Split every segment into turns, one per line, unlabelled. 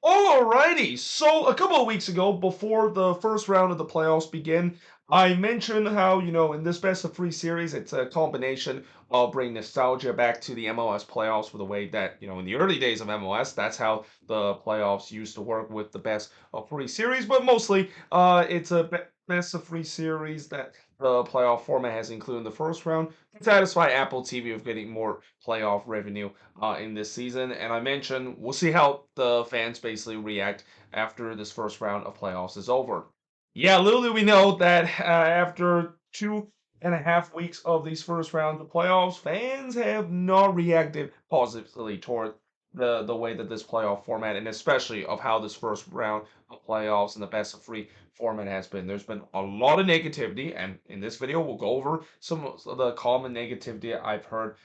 Alrighty, so a couple of weeks ago, before the first round of the playoffs begin, I mentioned how, in this best of three series, it's a combination of bringing nostalgia back to the MLS playoffs for the way that, in the early days of MLS, that's how the playoffs used to work with the best of three series, but mostly it's a best of three series that the playoff format has included in the first round to satisfy Apple TV with getting more playoff revenue in this season. And I mentioned we'll see how the fans basically react after this first round of playoffs is over. Yeah, little do we know that after 2.5 weeks of these first rounds of playoffs, fans have not reacted positively toward the way that this playoff format and especially of how this first round of playoffs and the best of three format has been. There's been a lot of negativity, and in this video, we'll go over some of the common negativity I've heard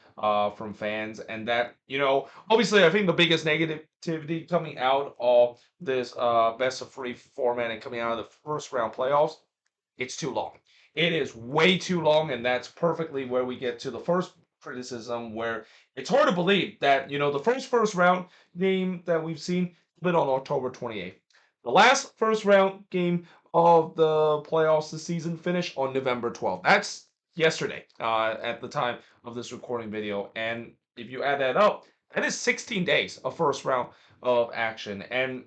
from fans, and that obviously, I think the biggest negativity coming out of this best of three format and coming out of the first round playoffs, it's too long. It is way too long, and that's perfectly where we get to the first criticism, where it's hard to believe that the first round game that we've seen been on October 28th. The last first round game of the playoffs this season finished on November 12th. That's yesterday at the time of this recording video. And if you add that up, that is 16 days of first round of action. And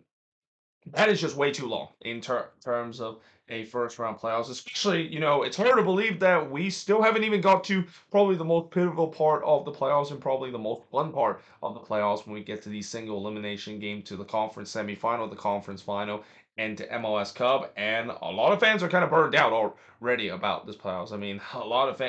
that is just way too long in terms of a first round playoffs. Especially, it's hard to believe that we still haven't even got to probably the most pivotal part of the playoffs and probably the most fun part of the playoffs when we get to the single elimination game to the conference semifinal, the conference final, and to MLS Cup. And a lot of fans are kind of burned out already about this playoffs. I mean, a lot of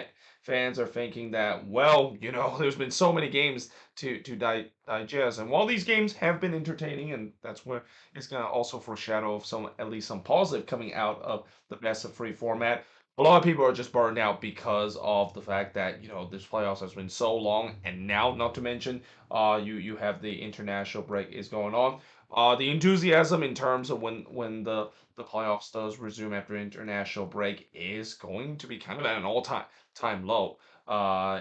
fans are thinking that, well, there's been so many games to digest. And while these games have been entertaining, and that's where it's going to also foreshadow of some at least some positive coming out of the best of three format. A lot of people are just burned out because of the fact that this playoffs has been so long, and now, not to mention, you have the international break is going on. The enthusiasm in terms of when the playoffs does resume after international break is going to be kind of at an all time low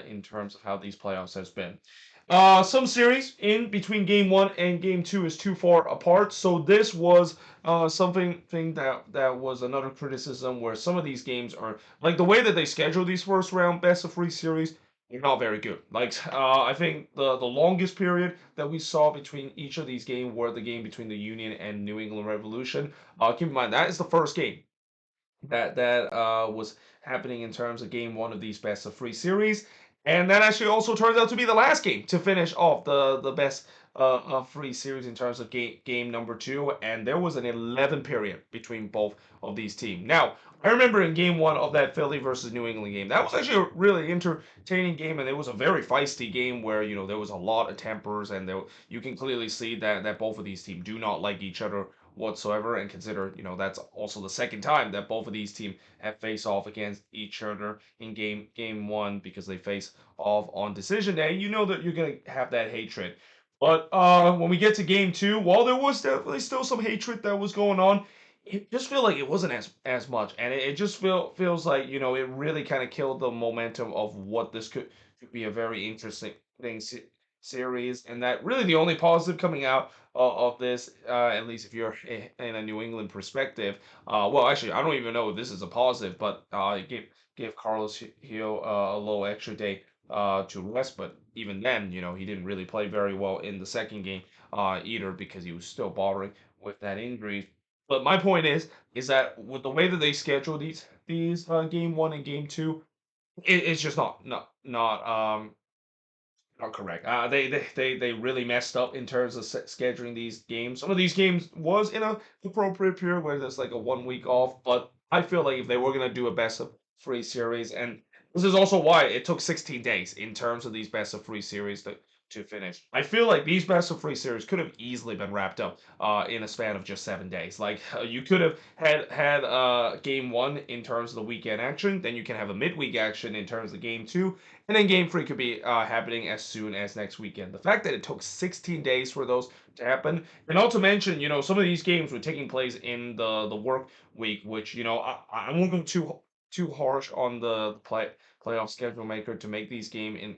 in terms of how these playoffs has been. Some series in between game one and game two is too far apart. So this was something thing that was another criticism where some of these games are like the way that they schedule these first round best of three series. They're not very good. Like I think the longest period that we saw between each of these games were the game between the Union and New England Revolution. Keep in mind that is the first game that was happening in terms of game one of these best of three series. And that actually also turns out to be the last game to finish off the best of three series in terms of game number two. And there was an 11 period between both of these teams. Now, I remember in game one of that Philly versus New England game, that was actually a really entertaining game, and it was a very feisty game where there was a lot of tempers, and you can clearly see that both of these teams do not like each other whatsoever. And consider, that's also the second time that both of these teams have faced off against each other in game one because they face off on decision day. You know that you're gonna have that hatred. But when we get to game two, while there was definitely still some hatred that was going on, it just feel like it wasn't as much, and it just feels like it really kind of killed the momentum of what this could be a very interesting thing series, and that really the only positive coming out of this, at least if you're in a New England perspective. Well, actually, I don't even know if this is a positive, but give Carlos Hill a little extra day to rest. But even then, he didn't really play very well in the second game either because he was still bothering with that injury. But my point is that with the way that they schedule these game one and game two, it's just not correct. They really messed up in terms of scheduling these games. Some of these games was in a appropriate period where there's like a 1 week off, but I feel like if they were gonna do a best of three series, and this is also why it took 16 days in terms of these best of three series to finish. I feel like these best of three series could have easily been wrapped up in a span of just 7 days. Like you could have had game one in terms of the weekend action, then you can have a midweek action in terms of game two, and then game three could be happening as soon as next weekend. The fact that it took 16 days for those to happen, and not to mention, some of these games were taking place in the work week, which I won't go too harsh on the playoff schedule maker to make these game in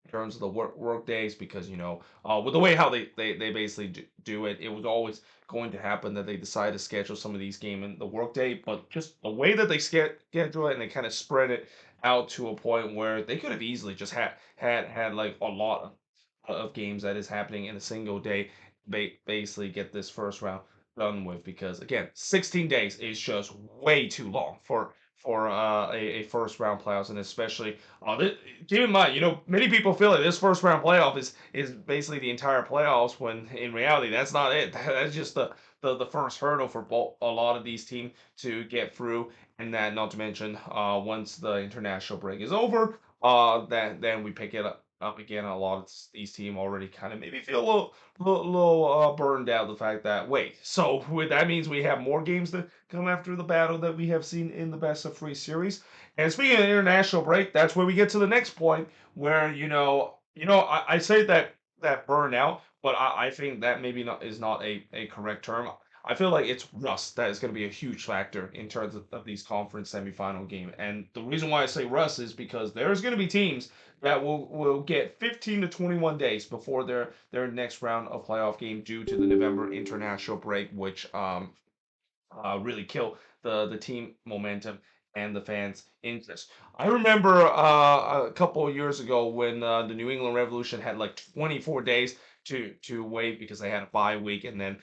in terms of the work days because with the way how they basically do it, it was always going to happen that they decide to schedule some of these game in the work day, but just the way that they schedule it and they kind of spread it out to a point where they could have easily just had like a lot of games that is happening in a single day, basically get this first round done with because again 16 days is just way too long for a first round playoffs, and especially keep in mind, many people feel like this first round playoff is basically the entire playoffs when in reality that's not it. That's just the first hurdle for a lot of these teams to get through, and that not to mention once the international break is over, that then we pick it up again. A lot of these teams already kind of maybe feel a little burned out the fact that wait, so that means we have more games to come after the battle that we have seen in the best of three series. And speaking of international break, that's where we get to the next point where I say that burnout, but I think that maybe not is not a correct term. I feel like it's rust that is going to be a huge factor in terms of these conference semifinal game. And the reason why I say rust is because there's going to be teams that will get 15 to 21 days before their next round of playoff game due to the November international break, which really kill the team momentum and the fans' interest. I remember a couple of years ago when the New England Revolution had like 24 days to wait because they had a bye week, and then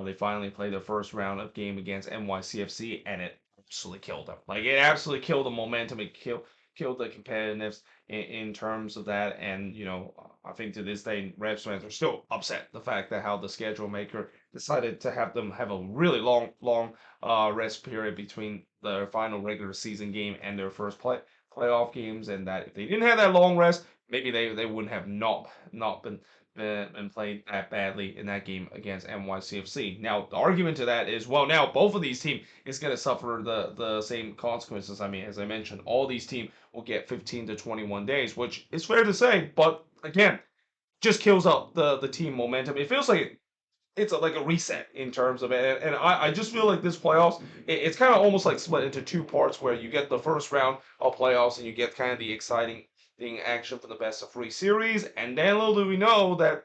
they finally played their first round of game against NYCFC, and it absolutely killed them. Like it absolutely killed the momentum. It killed the competitiveness in terms of that, and I think to this day, Revs fans are still upset the fact that how the schedule maker decided to have them have a really long rest period between their final regular season game and their first playoff games, and that if they didn't have that long rest, maybe they wouldn't have not been played that badly in that game against NYCFC. Now the argument to that is, well, now both of these teams is going to suffer the same consequences. I mean, as I mentioned, all these teams will get 15 to 21 days, which is fair to say, but again, just kills up the team momentum. It feels like it's like a reset in terms of it. And I just feel like this playoffs, it's kind of almost like split into two parts where you get the first round of playoffs and you get kind of the exciting thing action for the best of three series. And then little do we know that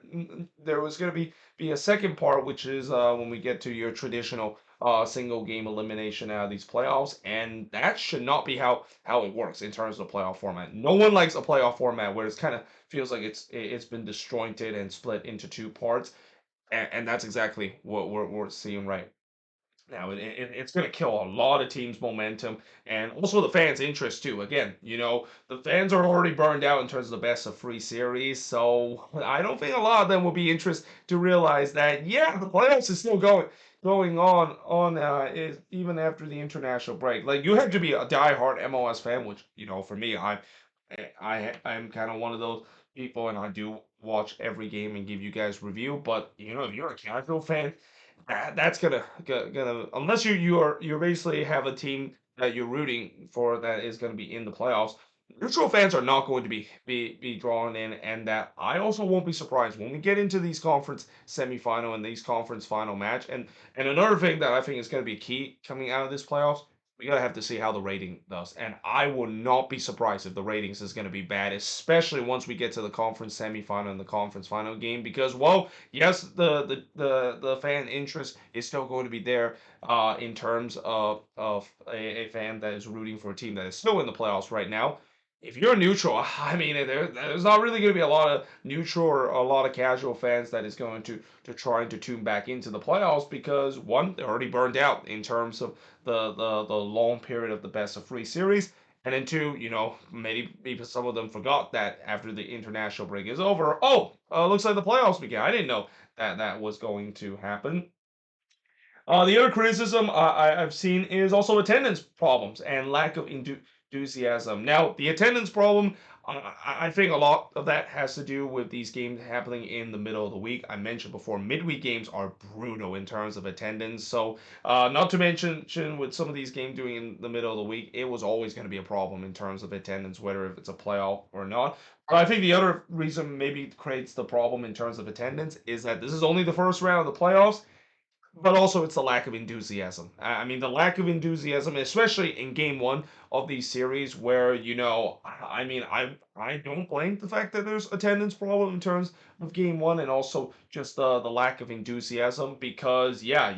there was going to be a second part, which is when we get to your traditional single game elimination out of these playoffs. And that should not be how it works in terms of playoff format. No one likes a playoff format where it's kind of feels like it's been disjointed and split into two parts, and that's exactly what we're seeing right now. It's going to kill a lot of teams' momentum and also the fans' interest too. Again, the fans are already burned out in terms of the best of three series, so I don't think a lot of them will be interested to realize that yeah, the playoffs is still going on is even after the international break. Like you have to be a diehard MLS fan, which for me, I'm kind of one of those people, and I do watch every game and give you guys review. But if you're a casual fan, that's gonna unless you basically have a team that you're rooting for that is gonna be in the playoffs. Neutral fans are not going to be drawn in, and that I also won't be surprised when we get into these conference semifinal and these conference final match. And another thing that I think is going to be key coming out of this playoffs, we gotta have to see how the rating does. And I would not be surprised if the ratings is going to be bad, especially once we get to the conference semifinal and the conference final game. Because, well, yes, the fan interest is still going to be there in terms of a fan that is rooting for a team that is still in the playoffs right now. If you're neutral, I mean, there's not really going to be a lot of neutral or a lot of casual fans that is going to try to tune back into the playoffs because one, they're already burned out in terms of the long period of the best of three series. And then two, maybe some of them forgot that after the international break is over, looks like the playoffs began. I didn't know that was going to happen. The other criticism I've seen is also attendance problems and lack of enthusiasm. Now, the attendance problem, I think a lot of that has to do with these games happening in the middle of the week. I mentioned before, midweek games are brutal in terms of attendance. So, not to mention with some of these games doing in the middle of the week, it was always going to be a problem in terms of attendance, whether if it's a playoff or not. But I think the other reason maybe creates the problem in terms of attendance is that this is only the first round of the playoffs. but also it's the lack of enthusiasm. I mean, the lack of enthusiasm, especially in game one of these series, where I mean, I don't blame the fact that there's attendance problem in terms of game one, and also just the lack of enthusiasm. Because yeah,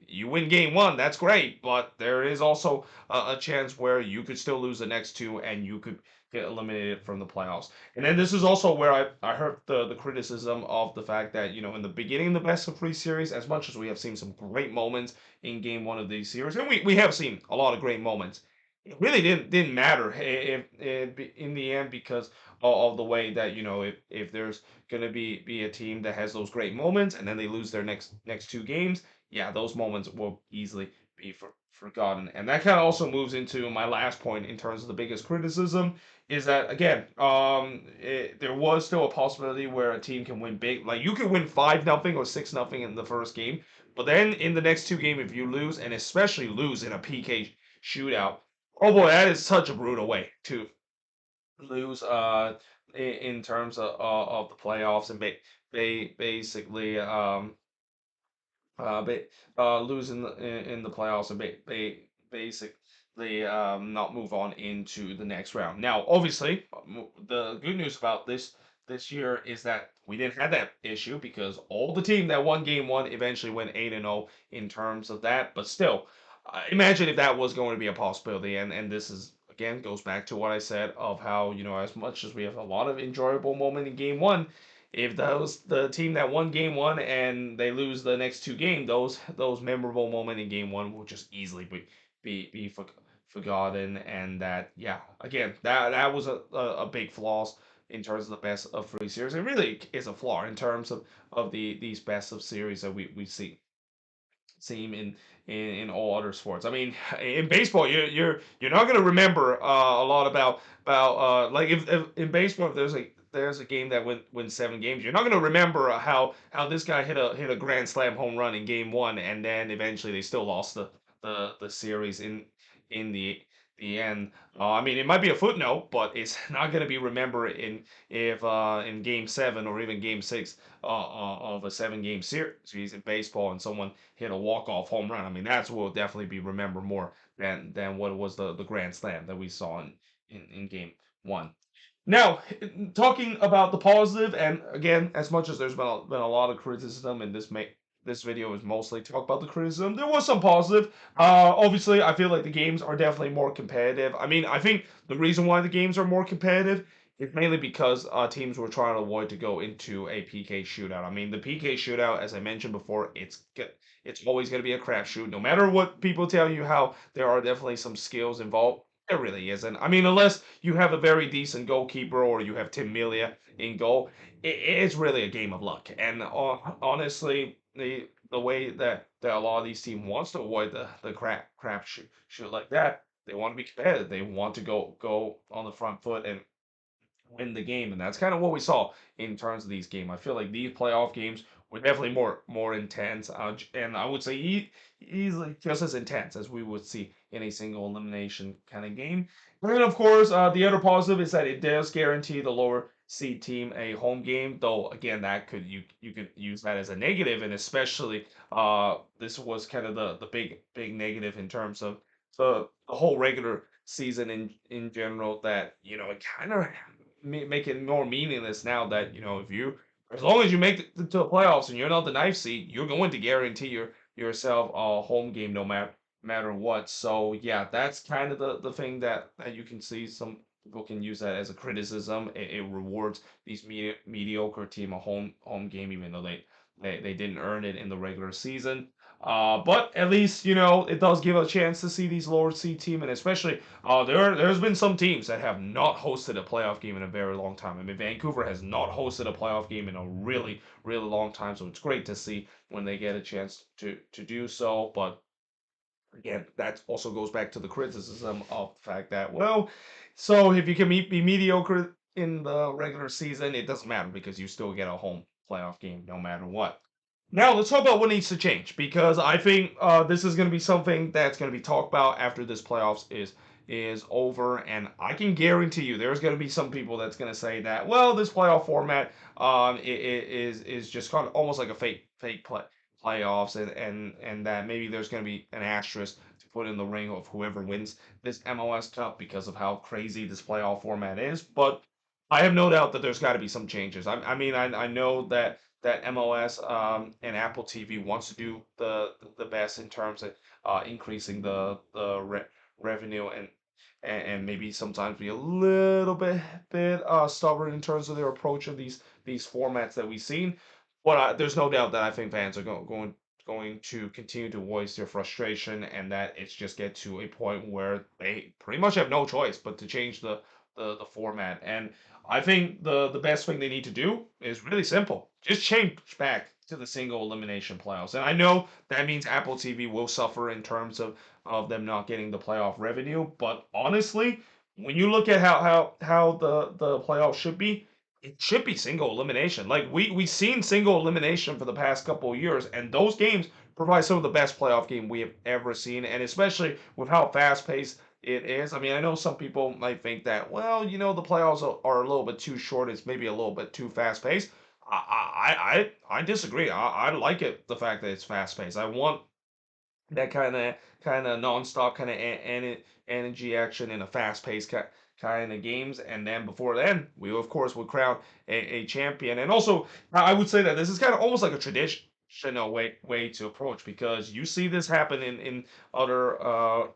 you win game one, that's great, but there is also a chance where you could still lose the next two, and you could get eliminated from the playoffs. And then this is also where I heard the criticism of the fact that, in the beginning of the best of three series, as much as we have seen some great moments in game one of these series, and we have seen a lot of great moments, it really didn't matter if in the end, because of the way that, if there's gonna be a team that has those great moments and then they lose their next two games, yeah, those moments will easily be forgotten. And that kind of also moves into my last point in terms of the biggest criticism, is that again, there was still a possibility where a team can win big. Like you could win 5-0 or 6-0 in the first game, but then in the next two games, if you lose, and especially lose in a PK shootout, oh boy, that is such a brutal way to lose. In terms of the playoffs, and basically ba losing in the playoffs, and basically not move on into the next round. Now, obviously, the good news about this year is that we didn't have that issue, because all the team that won game one eventually went 8-0 in terms of that. But still, imagine if that was going to be a possibility, and this is again goes back to what I said of how, as much as we have a lot of enjoyable moment in game one, if those the team that won game one and they lose the next two games, those memorable moment in game one will just easily be forgotten. And that, yeah, again, that was a big flaws in terms of the best of three series. It really is a flaw in terms of these best of series that we see same in all other sports. I mean, in baseball, you're not gonna remember a lot about like if in baseball, if there's a game that wins 7 games, you're not gonna remember how this guy hit a grand slam home run in game one, and then eventually they still lost the series in the end. I mean, it might be a footnote, but it's not gonna be remembered in game seven or even game six of a 7 game series in baseball, and someone hit a walk-off home run. I mean, that's what will definitely be remembered more than what was the grand slam that we saw in game one. Now, talking about the positive, and again, as much as there's been a lot of criticism, and this video is mostly talk about the criticism, there was some positive. Obviously, I feel like the games are definitely more competitive. I mean, I think the reason why the games are more competitive is mainly because teams were trying to avoid to go into a PK shootout. I mean, the PK shootout, as I mentioned before, it's always going to be a crapshoot. No matter what people tell you, how there are definitely some skills involved, there really isn't. I mean, unless you have a very decent goalkeeper or you have Tim Melia in goal, it's really a game of luck. And honestly, the way that a lot of these teams wants to avoid the crap shoot like that, they want to be competitive. They want to go on the front foot and win the game, and that's kind of what we saw in terms of these games. I feel like these playoff games were definitely more intense, and I would say easily just as intense as we would see in a single elimination kind of game. And then, of course, the other positive is that it does guarantee the lower seed team a home game. Though again, that you could use that as a negative, and especially this was kind of the big negative in terms of the whole regular season in general, that it kind of make it more meaningless now that, if you, as long as you make it to the playoffs and you're not the ninth seed, you're going to guarantee yourself a home game no matter what. So yeah, that's kind of the thing that you can see. Some people can use that as a criticism. It rewards these mediocre team a home game, even though they didn't earn it in the regular season. But at least, it does give a chance to see these lower seed team, and especially there's been some teams that have not hosted a playoff game in a very long time. I mean, Vancouver has not hosted a playoff game in a really long time, so it's great to see when they get a chance to do so. But again, that also goes back to the criticism of the fact that, well, so if you can be mediocre in the regular season, it doesn't matter because you still get a home playoff game no matter what. Now let's talk about what needs to change, because I think this is going to be something that's going to be talked about after this playoffs is over, and I can guarantee you there's going to be some people that's going to say that, well, this playoff format is just kind of almost like a fake playoffs, and that maybe there's going to be an asterisk to put in the ring of whoever wins this MLS Cup because of how crazy this playoff format is. But I have no doubt that there's got to be some changes. I mean, I know that MLS and Apple TV wants to do the best in terms of increasing the revenue and maybe sometimes be a little bit stubborn in terms of their approach of these formats that we've seen. But there's no doubt that I think fans are going to continue to voice their frustration, and that it's just get to a point where they pretty much have no choice but to change the format. And I think the best thing they need to do is really simple. Just change back to the single elimination playoffs. And I know that means Apple TV will suffer in terms of them not getting the playoff revenue, but honestly, when you look at how the playoffs should be, it should be single elimination. Like we've seen single elimination for the past couple of years, and those games provide some of the best playoff game we have ever seen, and especially with how fast paced it is. I mean, I know some people might think that, well, the playoffs are a little bit too short. It's maybe a little bit too fast paced. I disagree. I like it the fact that it's fast paced. I want that kind of nonstop kind of energy action in a fast paced kind of games. And then before then, we of course would crown a champion. And also, I would say that this is kind of almost like a traditional way to approach, because you see this happen in other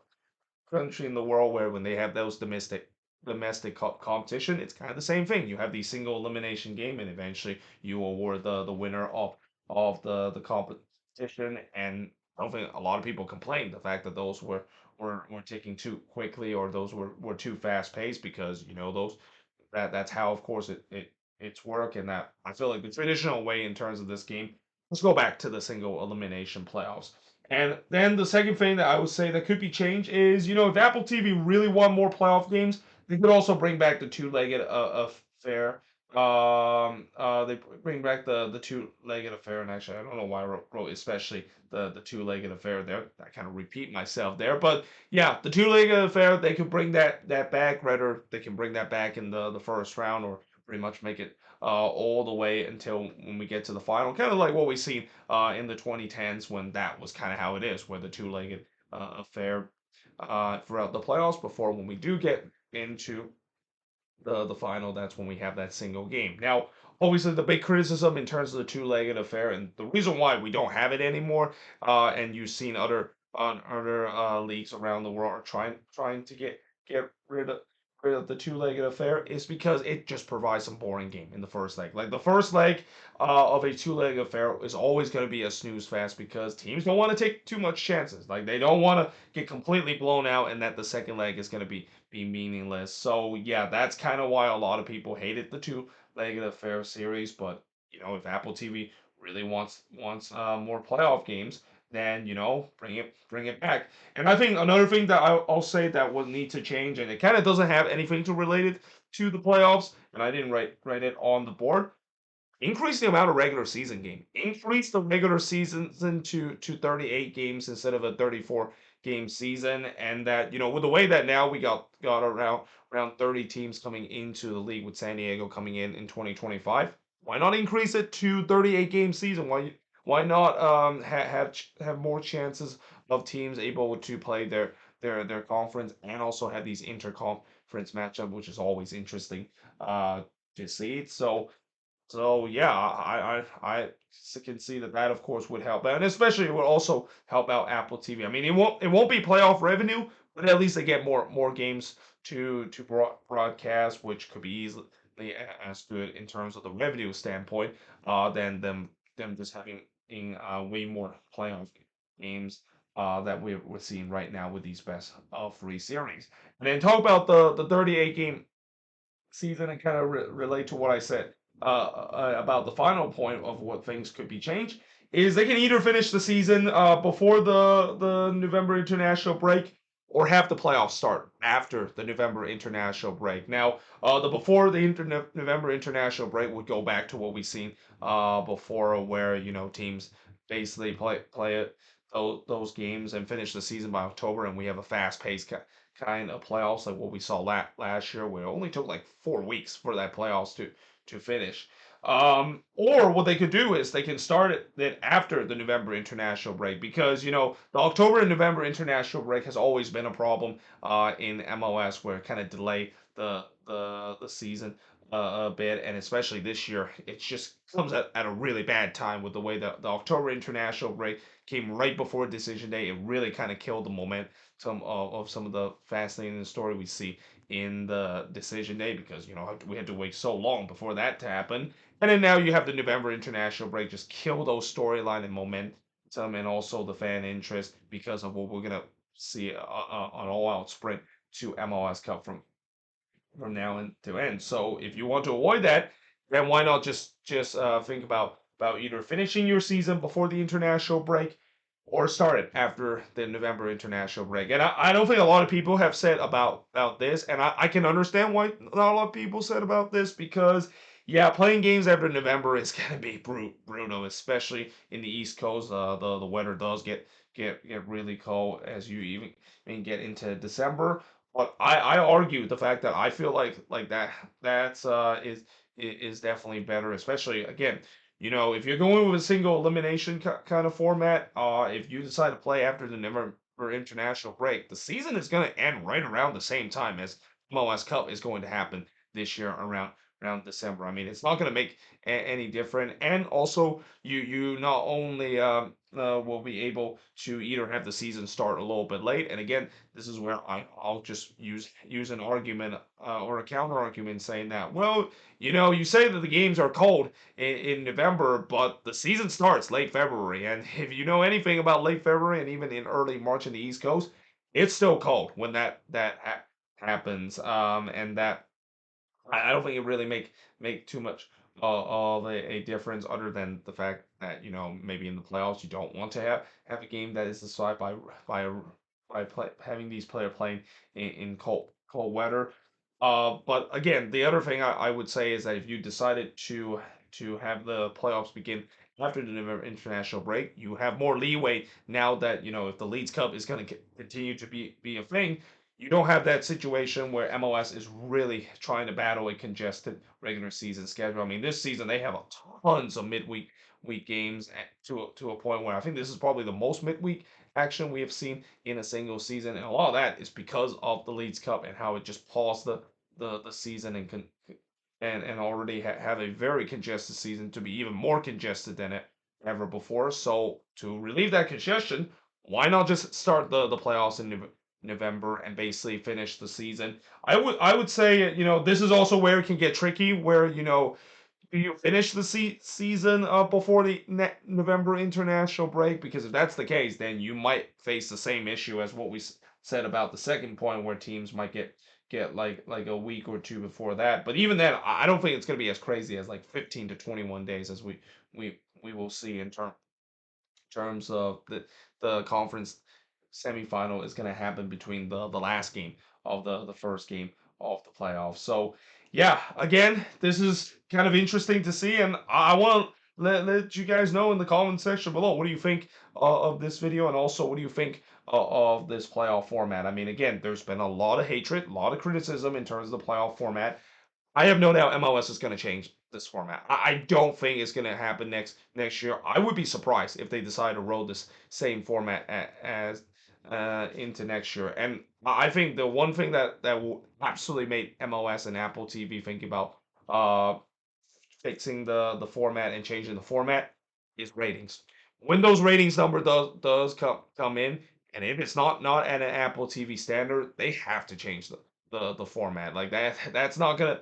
country in the world where when they have those domestic competition, it's kind of the same thing. You have the single elimination game, and eventually you award the winner of the competition. And I don't think a lot of people complain the fact that those were taking too quickly, or those were too fast paced, because those that's how, of course, it's work. And that I feel like the traditional way in terms of this game. Let's go back to the single elimination playoffs. And then the second thing that I would say that could be changed is, if Apple TV really want more playoff games, they could also bring back the two-legged affair. They bring back the two-legged affair, and actually, I don't know why I wrote especially the two-legged affair there. I kind of repeat myself there, but yeah, the two-legged affair, they could bring that back. Rather, they can bring that back in the first round, or pretty much make it all the way until when we get to the final, kind of like what we seen in the 2010s, when that was kind of how it is, where the two-legged affair throughout the playoffs. Before, when we do get into the final, that's when we have that single game. Now, obviously, the big criticism in terms of the two-legged affair, and the reason why we don't have it anymore, and you've seen other leagues around the world are trying to get rid of the two-legged affair, is because it just provides some boring game in the first leg. Like the first leg of a two-legged affair is always going to be a snooze fest, because teams don't want to take too much chances. Like they don't want to get completely blown out, and that the second leg is going to be meaningless. So yeah, that's kind of why a lot of people hated the two-legged affair series. But if Apple TV really wants more playoff games, then bring it back. And I think another thing that I'll say that will need to change, and it kind of doesn't have anything to relate it to the playoffs, and I didn't write it on the board. Increase the amount of regular season game. Increase the regular season to 38 games instead of a 34 game season. And that, with the way that now we got around 30 teams coming into the league, with San Diego coming in 2025, why not increase it to 38 game season? Why not have more chances of teams able to play their conference, and also have these interconference matchup, which is always interesting to see. So yeah, I can see that of course would help out, and especially it would also help out Apple TV. I mean, it won't be playoff revenue, but at least they get more games to broadcast, which could be easily as good in terms of the revenue standpoint, than them just having way more playoff games that we're seeing right now with these best of three series. And then talk about the 38 game season, and kind of relate to what I said about the final point of what things could be changed, is they can either finish the season before the November international break, or have the playoffs start after the November international break. Now, the before the November international break would go back to what we've seen before, where teams basically play it those games and finish the season by October, and we have a fast paced kind of playoffs, like what we saw last year, where it only took like 4 weeks for that playoffs to finish. Or what they could do is they can start it after the November international break because the October and November international break has always been a problem in MLS where it kind of delay the season a bit, and especially this year, it just comes at a really bad time with the way that the October international break came right before decision day. It really kind of killed the momentum of some of the fascinating story we see in the decision day because we had to wait so long before that to happen. And then now you have the November international break just kill those storyline and momentum and also the fan interest because of what we're gonna see an all-out sprint to MLS Cup from now and to end. So if you want to avoid that, then why not just think about either finishing your season before the international break or start it after the November international break. And I don't think a lot of people have said about this, and I can understand why not a lot of people said about this because yeah, playing games after November is gonna be brutal, especially in the East Coast. The weather does get really cold as you even get into December. But I argue the fact that I feel like that's is definitely better, especially again, if you're going with a single elimination kind of format, if you decide to play after the November international break, the season is going to end right around the same time as MLS Cup is going to happen this year around December. I mean, it's not going to make any different, and also you not only will be able to either have the season start a little bit late, and again, this is where I'll just use an argument or a counter argument saying that, well, you say that the games are cold in November, but the season starts late February, and if you know anything about late February and even in early March in the East Coast, it's still cold when that happens, and that I don't think it really make too much of a difference other than the fact that maybe in the playoffs you don't want to have a game that is decided by a, having these players playing in cold weather. But again, the other thing I would say is that if you decided to have the playoffs begin after the November international break, you have more leeway now that if the Leagues Cup is going to continue to be a thing, you don't have that situation where MLS is really trying to battle a congested regular season schedule. I mean, this season they have a tons of week games to a point where I think this is probably the most midweek action we have seen in a single season, and a lot of that is because of the Leagues Cup and how it just paused the season and already have a very congested season to be even more congested than it ever before. So to relieve that congestion, why not just start the playoffs in November and basically finish the season? I would say this is also where it can get tricky, where do you finish the season before the November international break? Because if that's the case, then you might face the same issue as what we said about the second point, where teams might get like a week or two before that. But even then, I don't think it's going to be as crazy as like 15 to 21 days as we will see in terms of the conference semifinal is going to happen between the last game of the first game of the playoffs. So yeah, again, this is kind of interesting to see, and I want to let you guys know in the comment section below what do you think of this video, and also what do you think of this playoff format. I mean, again, there's been a lot of hatred, a lot of criticism in terms of the playoff format. I have no doubt MLS is going to change this format. I don't think it's going to happen next year. I would be surprised if they decide to roll this same format as into next year. And I think the one thing that will absolutely make MLS and Apple TV think about uh, fixing the format and changing the format is ratings. When those ratings number does come in, and if it's not at an Apple TV standard, they have to change the format. Like that's not gonna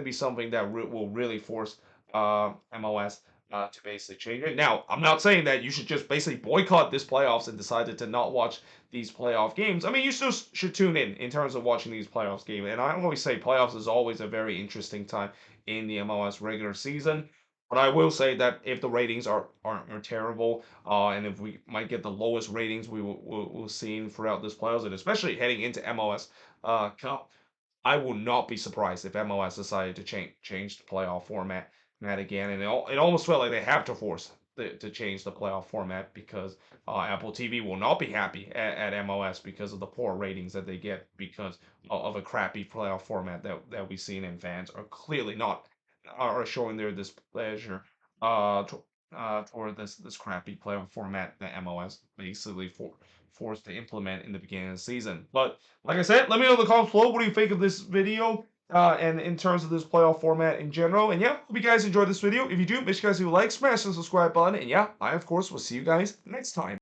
be something that will really force MLS to basically change it. Now, I'm not saying that you should just basically boycott this playoffs and decided to not watch these playoff games. I mean, you still should tune in terms of watching these playoffs games. And I always say playoffs is always a very interesting time in the MLS regular season. But I will say that if the ratings are terrible, and if we might get the lowest ratings we'll see throughout this playoffs, and especially heading into MLS Cup, I will not be surprised if MLS decided to change the playoff format again. And it almost felt like they have to force to change the playoff format because Apple TV will not be happy at MLS because of the poor ratings that they get because of a crappy playoff format that we've seen, and fans are clearly are showing their displeasure to, toward this crappy playoff format that MLS basically forced to implement in the beginning of the season. But like I said, let me know in the comments below what do you think of this video. And in terms of this playoff format in general. And yeah, hope you guys enjoyed this video. If you do, make sure you guys do like, smash the subscribe button. And yeah, I, of course, will see you guys next time.